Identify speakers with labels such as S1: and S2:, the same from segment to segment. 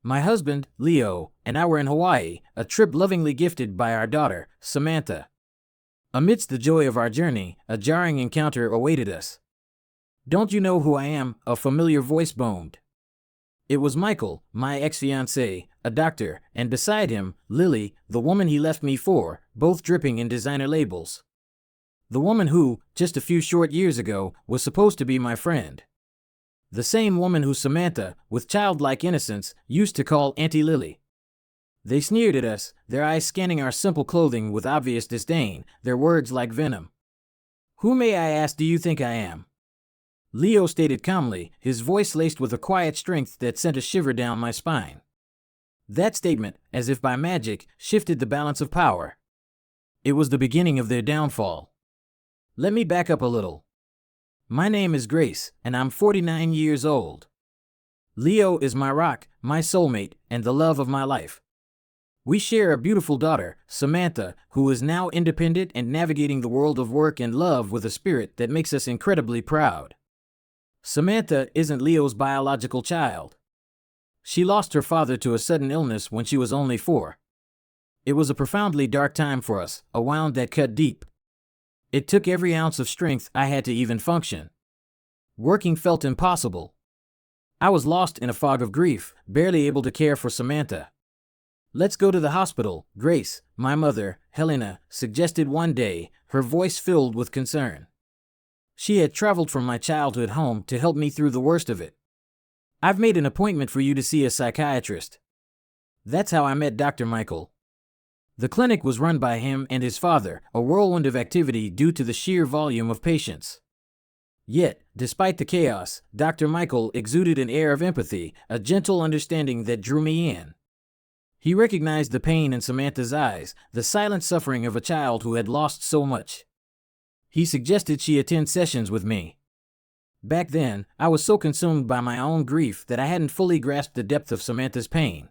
S1: My husband, Leo, and I were in Hawaii, a trip lovingly gifted by our daughter, Samantha. Amidst the joy of our journey, a jarring encounter awaited us. "Don't you know who I am?" a familiar voice boomed. It was Michael, my ex-fiancé, a doctor, and beside him, Lily, the woman he left me for, both dripping in designer labels. The woman who, just a few short years ago, was supposed to be my friend. The same woman who Samantha, with childlike innocence, used to call Auntie Lily. They sneered at us, their eyes scanning our simple clothing with obvious disdain, their words like venom. "Who, may I ask, do you think I am?" Leo stated calmly, his voice laced with a quiet strength that sent a shiver down my spine. That statement, as if by magic, shifted the balance of power. It was the beginning of their downfall. Let me back up a little. My name is Grace, and I'm 49 years old. Leo is my rock, my soulmate, and the love of my life. We share a beautiful daughter, Samantha, who is now independent and navigating the world of work and love with a spirit that makes us incredibly proud. Samantha isn't Leo's biological child. She lost her father to a sudden illness when she was only 4. It was a profoundly dark time for us, a wound that cut deep. It took every ounce of strength I had to even function. Working felt impossible. I was lost in a fog of grief, barely able to care for Samantha. "Let's go to the hospital," Grace, my mother, Helena, suggested one day, her voice filled with concern. She had traveled from my childhood home to help me through the worst of it. "I've made an appointment for you to see a psychiatrist." That's how I met Dr. Michael. The clinic was run by him and his father, a whirlwind of activity due to the sheer volume of patients. Yet, despite the chaos, Dr. Michael exuded an air of empathy, a gentle understanding that drew me in. He recognized the pain in Samantha's eyes, the silent suffering of a child who had lost so much. He suggested she attend sessions with me. Back then, I was so consumed by my own grief that I hadn't fully grasped the depth of Samantha's pain.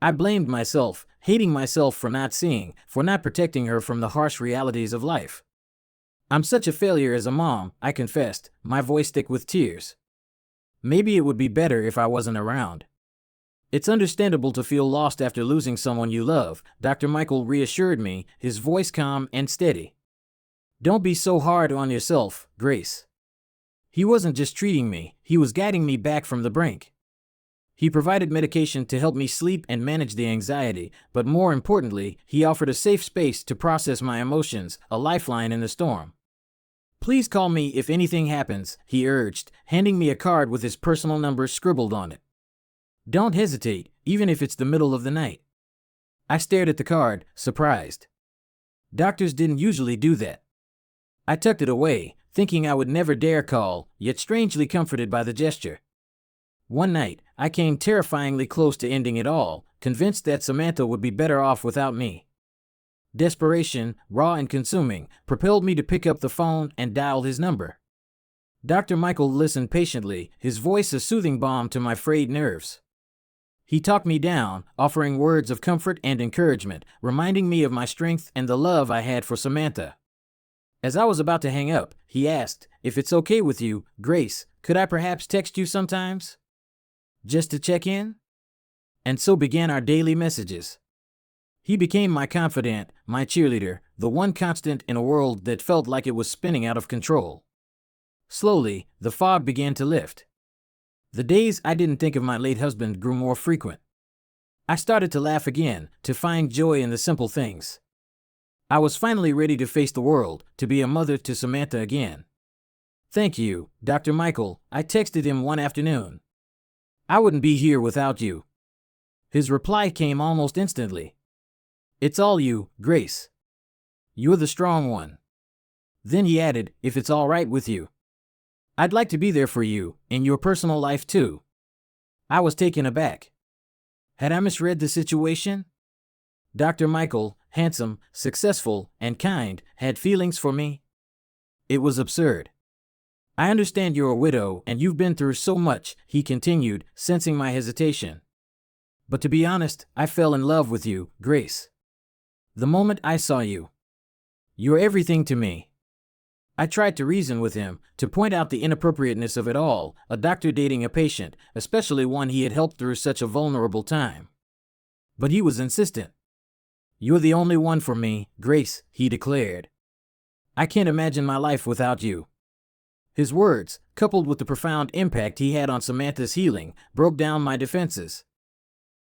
S1: I blamed myself, hating myself for not seeing, for not protecting her from the harsh realities of life. "I'm such a failure as a mom," I confessed, my voice thick with tears. "Maybe it would be better if I wasn't around." "It's understandable to feel lost after losing someone you love," Dr. Michael reassured me, his voice calm and steady. "Don't be so hard on yourself, Grace." He wasn't just treating me, he was guiding me back from the brink. He provided medication to help me sleep and manage the anxiety, but more importantly, he offered a safe space to process my emotions, a lifeline in the storm. "Please call me if anything happens," he urged, handing me a card with his personal number scribbled on it. "Don't hesitate, even if it's the middle of the night." I stared at the card, surprised. Doctors didn't usually do that. I tucked it away, thinking I would never dare call, yet strangely comforted by the gesture. One night, I came terrifyingly close to ending it all, convinced that Samantha would be better off without me. Desperation, raw and consuming, propelled me to pick up the phone and dial his number. Dr. Michael listened patiently, his voice a soothing balm to my frayed nerves. He talked me down, offering words of comfort and encouragement, reminding me of my strength and the love I had for Samantha. As I was about to hang up, he asked, "If it's okay with you, Grace, could I perhaps text you sometimes? Just to check in?" And so began our daily messages. He became my confidant, my cheerleader, the one constant in a world that felt like it was spinning out of control. Slowly, the fog began to lift. The days I didn't think of my late husband grew more frequent. I started to laugh again, to find joy in the simple things. I was finally ready to face the world, to be a mother to Samantha again. "Thank you, Dr. Michael," I texted him one afternoon. "I wouldn't be here without you." His reply came almost instantly. "It's all you, Grace. You're the strong one." Then he added, "If it's all right with you, I'd like to be there for you, in your personal life too." I was taken aback. Had I misread the situation? Dr. Michael, handsome, successful, and kind, had feelings for me? It was absurd. "I understand you're a widow and you've been through so much," he continued, sensing my hesitation. "But to be honest, I fell in love with you, Grace. The moment I saw you. You're everything to me." I tried to reason with him, to point out the inappropriateness of it all, a doctor dating a patient, especially one he had helped through such a vulnerable time. But he was insistent. "You're the only one for me, Grace," he declared. "I can't imagine my life without you." His words, coupled with the profound impact he had on Samantha's healing, broke down my defenses.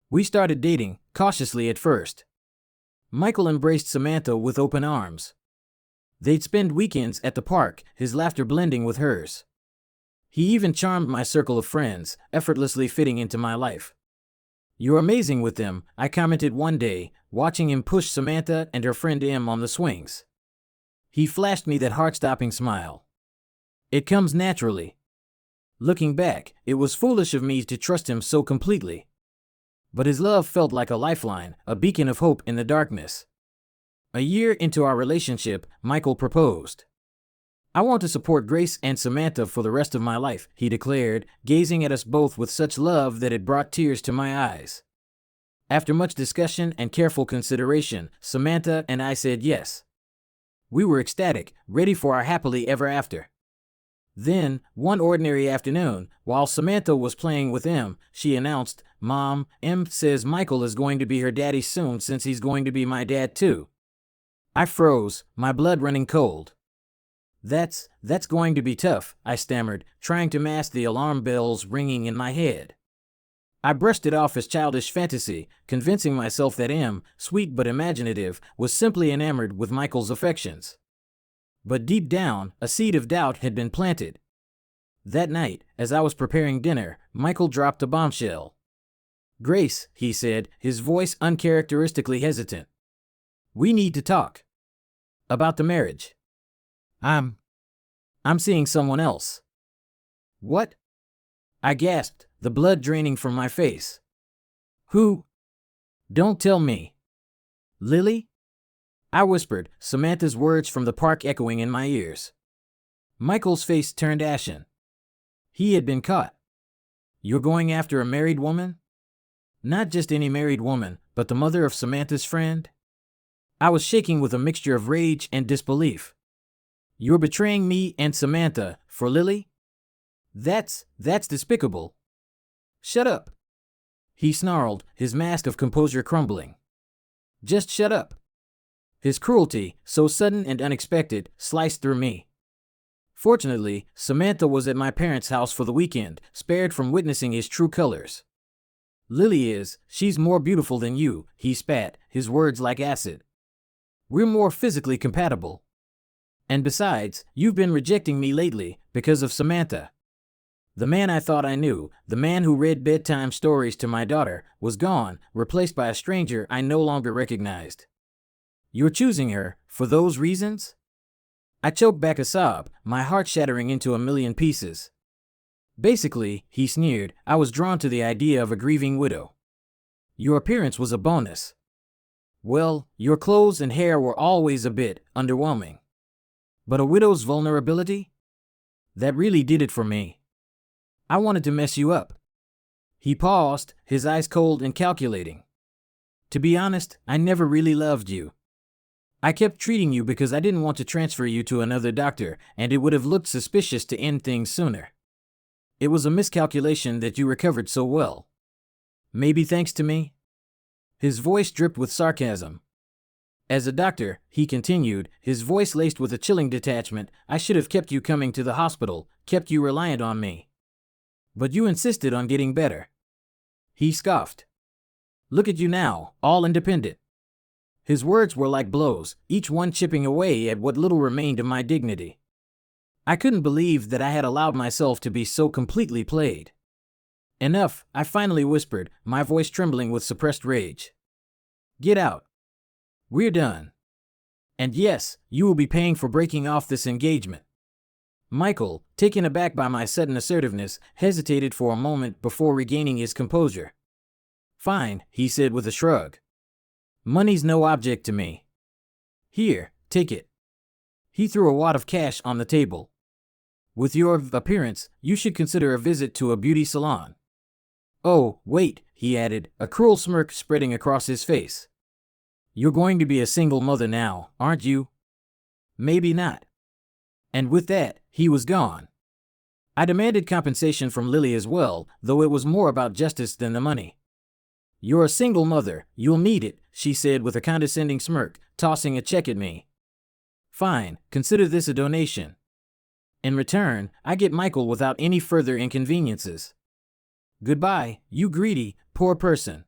S1: We started dating, cautiously at first. Michael embraced Samantha with open arms. They'd spend weekends at the park, his laughter blending with hers. He even charmed my circle of friends, effortlessly fitting into my life. "You're amazing with them," I commented one day, watching him push Samantha and her friend Em on the swings. He flashed me that heart-stopping smile. "It comes naturally." Looking back, it was foolish of me to trust him so completely. But his love felt like a lifeline, a beacon of hope in the darkness. A year into our relationship, Michael proposed. "I want to support Grace and Samantha for the rest of my life," he declared, gazing at us both with such love that it brought tears to my eyes. After much discussion and careful consideration, Samantha and I said yes. We were ecstatic, ready for our happily ever after. Then, one ordinary afternoon, while Samantha was playing with Em, she announced, "Mom, Em says Michael is going to be her daddy soon since he's going to be my dad too." I froze, my blood running cold. That's going to be tough," I stammered, trying to mask the alarm bells ringing in my head. I brushed it off as childish fantasy, convincing myself that Em, sweet but imaginative, was simply enamored with Michael's affections. But deep down, a seed of doubt had been planted. That night, as I was preparing dinner, Michael dropped a bombshell. "Grace," he said, his voice uncharacteristically hesitant. "We need to talk. About the marriage. I'm seeing someone else." "What?" I gasped, the blood draining from my face. "Who? Don't tell me." "Lily?" I whispered, Samantha's words from the park echoing in my ears. Michael's face turned ashen. He had been caught. "You're going after a married woman?" "Not just any married woman, but the mother of Samantha's friend?" I was shaking with a mixture of rage and disbelief. "You're betraying me and Samantha for Lily? That's despicable." "Shut up," he snarled, his mask of composure crumbling. "Just shut up." His cruelty, so sudden and unexpected, sliced through me. Fortunately, Samantha was at my parents' house for the weekend, spared from witnessing his true colors. She's more beautiful than you," he spat, his words like acid. "We're more physically compatible. And besides, you've been rejecting me lately, because of Samantha." The man I thought I knew, the man who read bedtime stories to my daughter, was gone, replaced by a stranger I no longer recognized. "You're choosing her, for those reasons?" I choked back a sob, my heart shattering into a million pieces. "Basically," he sneered, "I was drawn to the idea of a grieving widow. Your appearance was a bonus. Well, your clothes and hair were always a bit underwhelming. But a widow's vulnerability? That really did it for me. I wanted to mess you up." He paused, his eyes cold and calculating. "To be honest, I never really loved you. I kept treating you because I didn't want to transfer you to another doctor, and it would have looked suspicious to end things sooner. It was a miscalculation that you recovered so well. Maybe thanks to me?" His voice dripped with sarcasm. "As a doctor," he continued, his voice laced with a chilling detachment, "I should have kept you coming to the hospital, kept you reliant on me. But you insisted on getting better." He scoffed. "Look at you now, all independent." His words were like blows, each one chipping away at what little remained of my dignity. I couldn't believe that I had allowed myself to be so completely played. "Enough," I finally whispered, my voice trembling with suppressed rage. "Get out. We're done. And yes, you will be paying for breaking off this engagement." Michael, taken aback by my sudden assertiveness, hesitated for a moment before regaining his composure. "Fine," he said with a shrug. "Money's no object to me. Here, take it." He threw a wad of cash on the table. "With your appearance, you should consider a visit to a beauty salon." "Oh, wait," he added, a cruel smirk spreading across his face. "You're going to be a single mother now, aren't you?" "Maybe not." And with that, he was gone. I demanded compensation from Lily as well, though it was more about justice than the money. "You're a single mother, you'll need it," she said with a condescending smirk, tossing a check at me. "Fine, consider this a donation. In return, I get Michael without any further inconveniences. Goodbye, you greedy, poor person."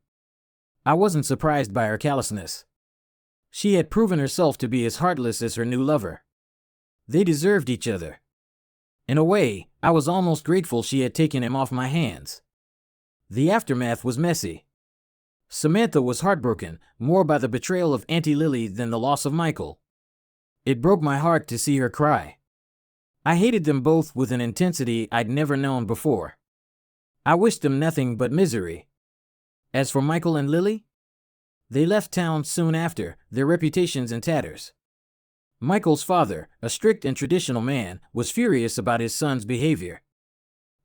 S1: I wasn't surprised by her callousness. She had proven herself to be as heartless as her new lover. They deserved each other. In a way, I was almost grateful she had taken him off my hands. The aftermath was messy. Samantha was heartbroken, more by the betrayal of Auntie Lily than the loss of Michael. It broke my heart to see her cry. I hated them both with an intensity I'd never known before. I wished them nothing but misery. As for Michael and Lily, they left town soon after, their reputations in tatters. Michael's father, a strict and traditional man, was furious about his son's behavior.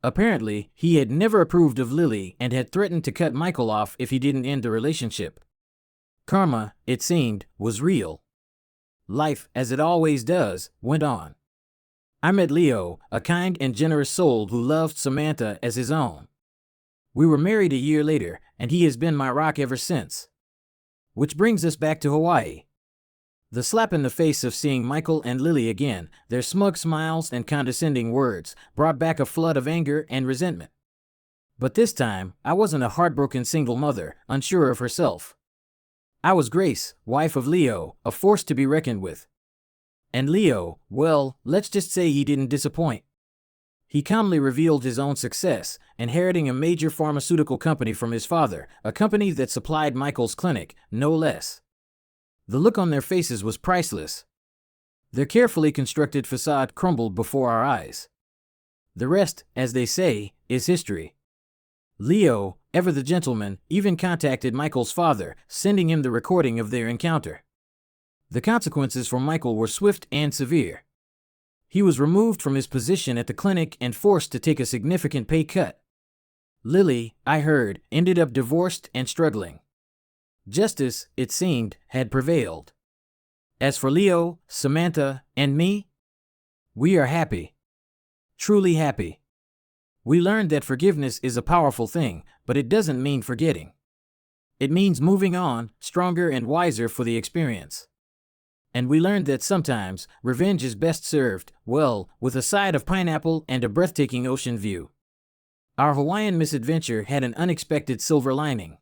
S1: Apparently, he had never approved of Lily and had threatened to cut Michael off if he didn't end the relationship. Karma, it seemed, was real. Life, as it always does, went on. I met Leo, a kind and generous soul who loved Samantha as his own. We were married a year later, and he has been my rock ever since. Which brings us back to Hawaii. The slap in the face of seeing Michael and Lily again, their smug smiles and condescending words, brought back a flood of anger and resentment. But this time, I wasn't a heartbroken single mother, unsure of herself. I was Grace, wife of Leo, a force to be reckoned with. And Leo, well, let's just say he didn't disappoint. He calmly revealed his own success, inheriting a major pharmaceutical company from his father, a company that supplied Michael's clinic, no less. The look on their faces was priceless. Their carefully constructed facade crumbled before our eyes. The rest, as they say, is history. Leo, ever the gentleman, even contacted Michael's father, sending him the recording of their encounter. The consequences for Michael were swift and severe. He was removed from his position at the clinic and forced to take a significant pay cut. Lily, I heard, ended up divorced and struggling. Justice, it seemed, had prevailed. As for Leo, Samantha, and me, we are happy. Truly happy. We learned that forgiveness is a powerful thing, but it doesn't mean forgetting. It means moving on, stronger and wiser for the experience. And we learned that sometimes, revenge is best served, well, with a side of pineapple and a breathtaking ocean view. Our Hawaiian misadventure had an unexpected silver lining.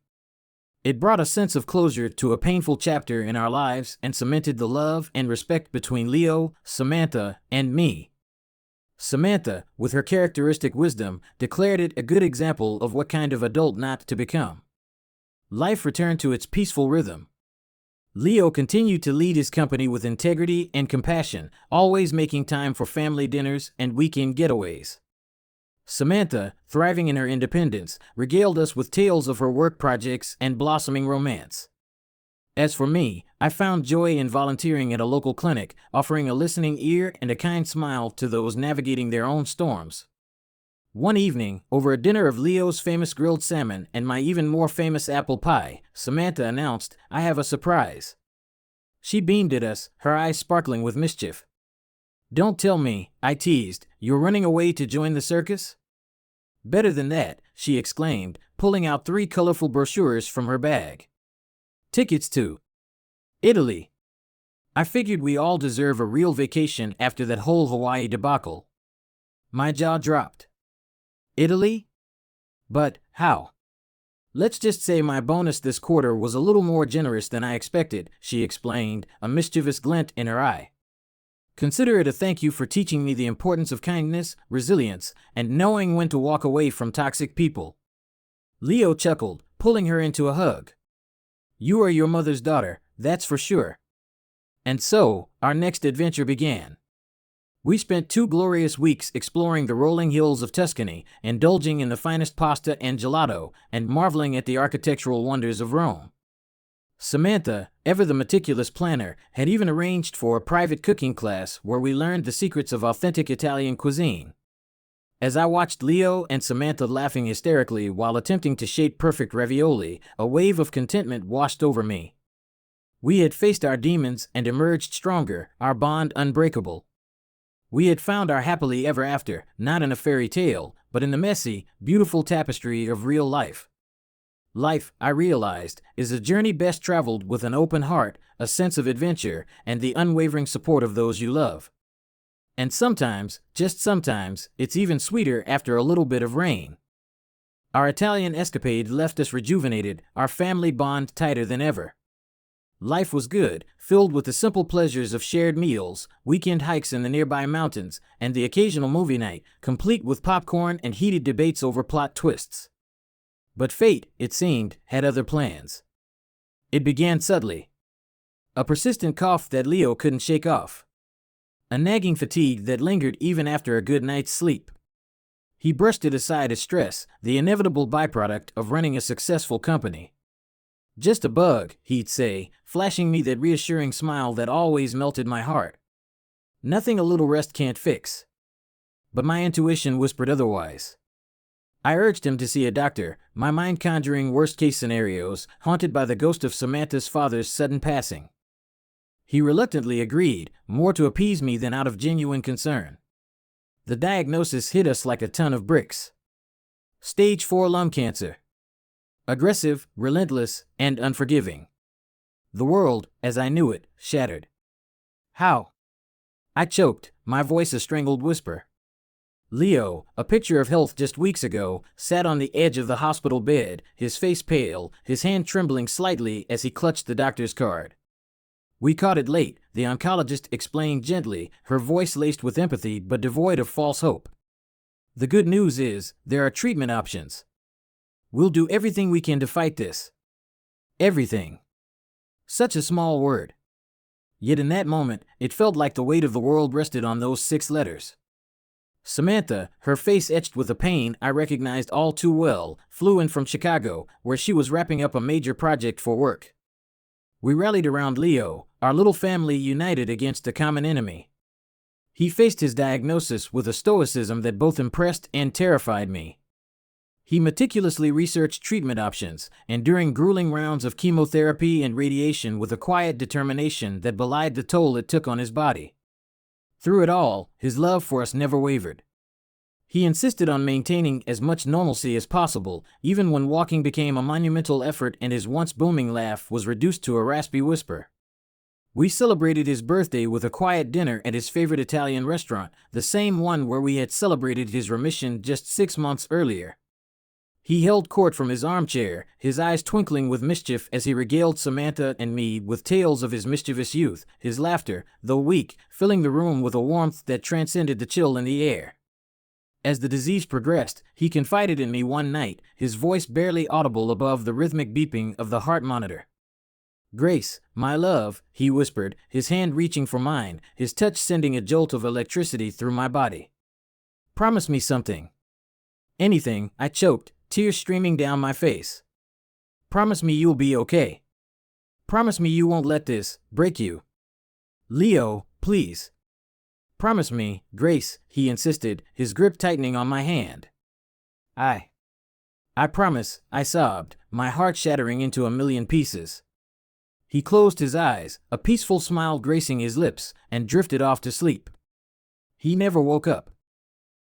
S1: It brought a sense of closure to a painful chapter in our lives and cemented the love and respect between Leo, Samantha, and me. Samantha, with her characteristic wisdom, declared it a good example of what kind of adult not to become. Life returned to its peaceful rhythm. Leo continued to lead his company with integrity and compassion, always making time for family dinners and weekend getaways. Samantha, thriving in her independence, regaled us with tales of her work projects and blossoming romance. As for me, I found joy in volunteering at a local clinic, offering a listening ear and a kind smile to those navigating their own storms. One evening, over a dinner of Leo's famous grilled salmon and my even more famous apple pie, Samantha announced, "I have a surprise." She beamed at us, her eyes sparkling with mischief. "Don't tell me," I teased, "you're running away to join the circus?" "Better than that," she exclaimed, pulling out 3 colorful brochures from her bag. "Tickets to Italy." I figured we all deserve a real vacation after that whole Hawaii debacle. My jaw dropped. Italy? But how? "Let's just say my bonus this quarter was a little more generous than I expected," she explained, a mischievous glint in her eye. "Consider it a thank you for teaching me the importance of kindness, resilience, and knowing when to walk away from toxic people." Leo chuckled, pulling her into a hug. "You are your mother's daughter, that's for sure." And so, our next adventure began. We spent 2 glorious weeks exploring the rolling hills of Tuscany, indulging in the finest pasta and gelato, and marveling at the architectural wonders of Rome. Samantha, ever the meticulous planner, had even arranged for a private cooking class where we learned the secrets of authentic Italian cuisine. As I watched Leo and Samantha laughing hysterically while attempting to shape perfect ravioli, a wave of contentment washed over me. We had faced our demons and emerged stronger, our bond unbreakable. We had found our happily ever after, not in a fairy tale, but in the messy, beautiful tapestry of real life. Life, I realized, is a journey best traveled with an open heart, a sense of adventure, and the unwavering support of those you love. And sometimes, just sometimes, it's even sweeter after a little bit of rain. Our Italian escapade left us rejuvenated, our family bond tighter than ever. Life was good, filled with the simple pleasures of shared meals, weekend hikes in the nearby mountains, and the occasional movie night, complete with popcorn and heated debates over plot twists. But fate, it seemed, had other plans. It began subtly. A persistent cough that Leo couldn't shake off. A nagging fatigue that lingered even after a good night's sleep. He brushed it aside as stress, the inevitable byproduct of running a successful company. Just a bug, he'd say, flashing me that reassuring smile that always melted my heart. Nothing a little rest can't fix. But my intuition whispered otherwise. I urged him to see a doctor, my mind conjuring worst-case scenarios, haunted by the ghost of Samantha's father's sudden passing. He reluctantly agreed, more to appease me than out of genuine concern. The diagnosis hit us like a ton of bricks. Stage 4 lung cancer. Aggressive, relentless, and unforgiving. The world, as I knew it, shattered. How? I choked, my voice a strangled whisper. Leo, a picture of health just weeks ago, sat on the edge of the hospital bed, his face pale, his hand trembling slightly as he clutched the doctor's card. We caught it late, the oncologist explained gently, her voice laced with empathy but devoid of false hope. The good news is, there are treatment options. We'll do everything we can to fight this. Everything. Such a small word. Yet in that moment, it felt like the weight of the world rested on those 6 letters. Samantha, her face etched with a pain I recognized all too well, flew in from Chicago, where she was wrapping up a major project for work. We rallied around Leo, our little family united against a common enemy. He faced his diagnosis with a stoicism that both impressed and terrified me. He meticulously researched treatment options, enduring grueling rounds of chemotherapy and radiation with a quiet determination that belied the toll it took on his body. Through it all, his love for us never wavered. He insisted on maintaining as much normalcy as possible, even when walking became a monumental effort and his once booming laugh was reduced to a raspy whisper. We celebrated his birthday with a quiet dinner at his favorite Italian restaurant, the same one where we had celebrated his remission just 6 months earlier. He held court from his armchair, his eyes twinkling with mischief as he regaled Samantha and me with tales of his mischievous youth, his laughter, though weak, filling the room with a warmth that transcended the chill in the air. As the disease progressed, he confided in me one night, his voice barely audible above the rhythmic beeping of the heart monitor. "Grace, my love," he whispered, his hand reaching for mine, his touch sending a jolt of electricity through my body. "Promise me something." "Anything," I choked, tears streaming down my face. "Promise me you'll be okay. Promise me you won't let this break you." "Leo, please." "Promise me, Grace," he insisted, his grip tightening on my hand. I promise," I sobbed, my heart shattering into a million pieces. He closed his eyes, a peaceful smile gracing his lips, and drifted off to sleep. He never woke up.